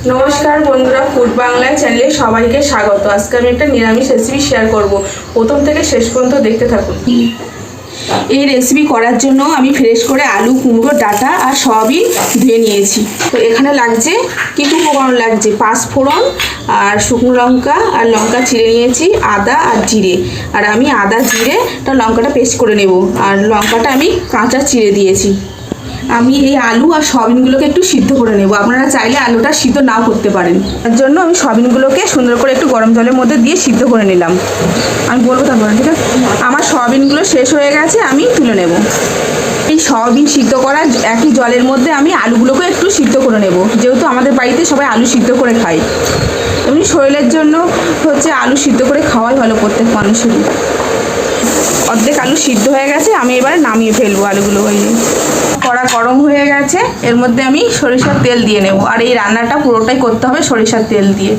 নমস্কার বন্ধুরা, ফুড বাংলা চ্যানেলে সবাইকে স্বাগত। আজকে আমি একটা নিরামিষ রেসিপি শেয়ার করব। প্রথম থেকে শেষ পর্যন্ত দেখতে থাকুন। এই রেসিপি করার জন্য আমি ফ্রেশ করে আলু, কুমড়ো, ডাঁটা আর সবই ধুয়ে নিয়েছি। তো এখানে লাগছে কিছু উপকরণ লাগছে: পাঁচফোড়ন আর শুকনো লঙ্কা আর লঙ্কা চিড়ে নিয়েছি, আদা আর জিরে। আর আমি আদা জিরেটা লঙ্কাটা পেস্ট করে নেব, আর লঙ্কাটা আমি কাঁচা চিড়ে দিয়েছি। আমি এই আলু আর সয়াবিনগুলোকে একটু সিদ্ধ করে নেব। আপনারা চাইলে আলুটা সিদ্ধ নাও করতে পারেন। তার জন্য আমি সয়াবিনগুলোকে সুন্দর করে একটু গরম জলের মধ্যে দিয়ে সিদ্ধ করে নিলাম। আমি বলবো তারপরে, ঠিক আছে? আমার সয়াবিনগুলো শেষ হয়ে গেছে, আমি তুলে নেব। এই সয়াবিন সিদ্ধ করা একই জলের মধ্যে আমি আলুগুলোকে একটু সিদ্ধ করে নেব, যেহেতু আমাদের বাড়িতে সবাই আলু সিদ্ধ করে খায়। এমনি শরীরের জন্য আলু সিদ্ধ করে খাওয়াই ভালো প্রত্যেক মানুষেরই। অর্ধেক আলু সিদ্ধ হয়ে গেছে, আমি এবারে নামিয়ে ফেলবো আলুগুলো। কড়া গরম হয়ে গেছে, এর মধ্যে আমি সরিষার তেল দিয়ে নেব। আর এই রান্নাটা পুরোটাই করতে হবে সরিষার তেল দিয়ে।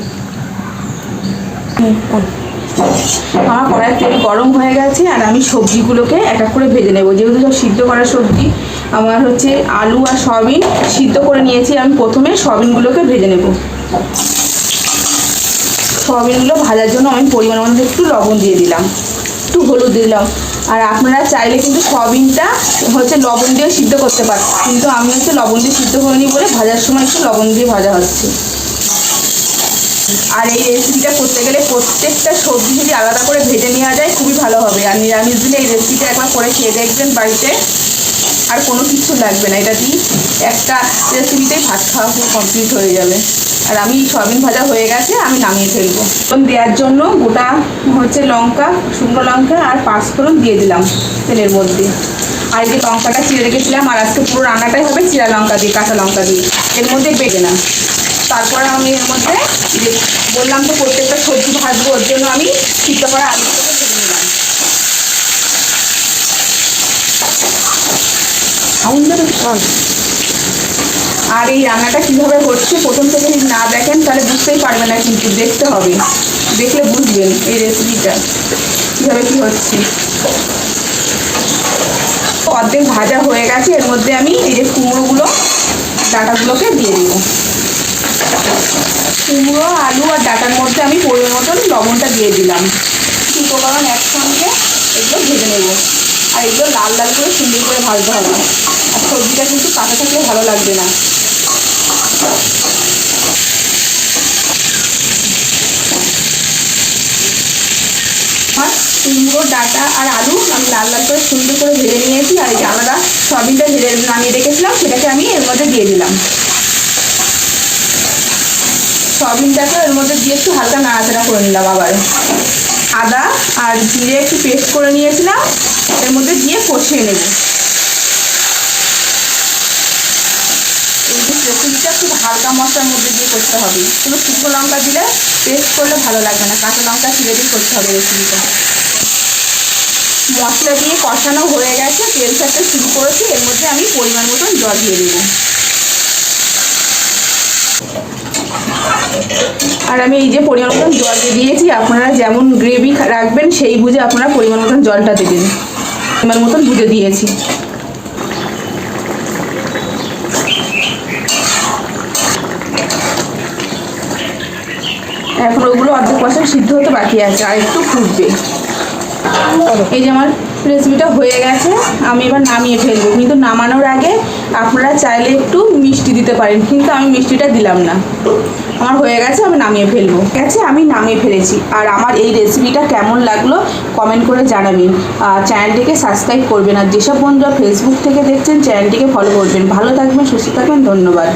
আমার কড়াইয়ের তেল গরম হয়ে গেছে, আর আমি সবজিগুলোকে এক এক করে ভেজে নেব। যেহেতু সব সিদ্ধ করা সবজি, আমার আলু আর সয়াবিন সিদ্ধ করে নিয়েছি। আমি প্রথমে সয়াবিনগুলোকে ভেজে নেব। সয়াবিনগুলো ভাজার জন্য আমি পরিমাণ মতো একটু লবণ দিয়ে দিলাম, একটু হলুদ দিলাম। আর আপনারা চাইলে কিন্তু সয়াবিনটা লবণ দিয়ে সিদ্ধ করতে পারেন, কিন্তু আমি লবণ দিয়ে সিদ্ধ করিনি বলে ভাজার সময় একটু লবণ দিয়ে ভাজা হচ্ছে। আর এই রেসিপিটা করতে গেলে প্রত্যেকটা সবজি যদি আলাদা করে ভেজে নেওয়া যায় খুবই ভালো হবে। আর নিরামিষ দিলে এই রেসিপিটা একবার করে খেয়ে দেখবেন বাড়িতে, আর কোনো কিছু লাগবে না। এটা দিয়ে একটা রেসিপিতেই ভাত খাওয়া পুরো কমপ্লিট হয়ে যাবে। আর আমি সয়াবিন ভাজা হয়ে গেছে, আমি নামিয়ে ফেলবো। দেওয়ার জন্য গোটা লঙ্কা, শুকনো লঙ্কা আর পাঁচফোড়ন দিয়ে দিলাম তেলের মধ্যে। আর এই যে লঙ্কাটা চিড়ে রেখেছিলাম, আর আজকে পুরো রান্নাটাই হবে চিড়া লঙ্কা দিয়ে, কাঁচা লঙ্কা দিয়ে। এর মধ্যে বেটে না। তারপরে আমি এর মধ্যে বললাম তো প্রত্যেকটা সবজি ভাজবো, ওর জন্য আমি সিদ্ধ করা আলুগুলোকে ভেজে নিলাম। আর এই রান্নাটা কীভাবে হচ্ছে প্রথম থেকে যদি না দেখেন তাহলে বুঝতেই পারবেন না, কিন্তু দেখতে হবে, দেখলে বুঝবেন এই রেসিপিটা কীভাবে কী হচ্ছে। অর্ধেক ভাজা হয়ে গেছে, এর মধ্যে আমি এই যে কুমড়োগুলো, ডাঁটাগুলোকে দিয়ে দিব। কুমড়ো, আলু আর ডাঁটার মধ্যে আমি পরিমাণ মতন লবণটা দিয়ে দিলাম। উপকরণ একসঙ্গে এগুলো ভেজে নেব। আর এগুলো লাল লাল করে সুন্দর করে ভাজতে হবে। আর সবজিটা কিন্তু কাঁচা থাকলে ভালো লাগবে না। আর কুমড়ো, ডাঁটা আর আলু আমি লাল লাল করে সুন্দর করে ভেজে নিয়েছি। আর এই যে আলাদা সয়াবিনটা ভেজে নামিয়ে রেখেছিলাম, সেটাকে আমি এর মধ্যে দিয়ে দিলাম। সয়াবিনটাকে এর মধ্যে দিয়ে একটু হালকা নাড়াচাড়া করে নিলাম। আবার আদা আর জিরে একটু পেস্ট করে নিয়েছিলাম, এর মধ্যে দিয়ে কষিয়ে নেব। এই রেসিপিটা খুব হালকা মশলার মধ্যে দিয়ে করতে হবে। কোনো শুকনো লঙ্কা দিলে পেস্ট করলে ভালো লাগবে না, কাঁচা লঙ্কা চিড়ে দিয়ে করতে হবে রেসিপিটা। মশলা দিয়ে কষানো হয়ে গেছে, তেল ছাড়তে শুরু করেছি। এর মধ্যে আমি পরিমাণ মতন জল দিয়ে দেবো। আর আমি এই যে পরিমাণ মতন জল দিয়ে দিয়েছি। আপনারা যেমন গ্রেভি রাখবেন সেই বুঝে আপনারা পরিমাণ মতন জলটা দেবেন। পরিমাণ মতন বুঝে দিয়েছি। এখন ওগুলো অর্ধেক % সিদ্ধ হতে বাকি আছে, আর একটু ফুটবে। এই যে আমার রেসিপিটা হয়ে গেছে, আমি এবার নামিয়ে ফেলবো। কিন্তু নামানোর আগে আপনারা চাইলে একটু মিষ্টি দিতে পারেন, কিন্তু আমি মিষ্টিটা দিলাম না। আমার হয়ে গেছে, আমি নামিয়ে ফেলবো। আমি নামিয়ে ফেলেছি। আর আমার এই রেসিপিটা কেমন লাগলো কমেন্ট করে জানাবেন। চ্যানেলটিকে সাবস্ক্রাইব করবেন। আর যেসব বন্ধুরা ফেসবুক থেকে দেখছেন চ্যানেলটিকে ফলো করবেন। ভালো থাকবেন, সুস্থ থাকবেন, ধন্যবাদ।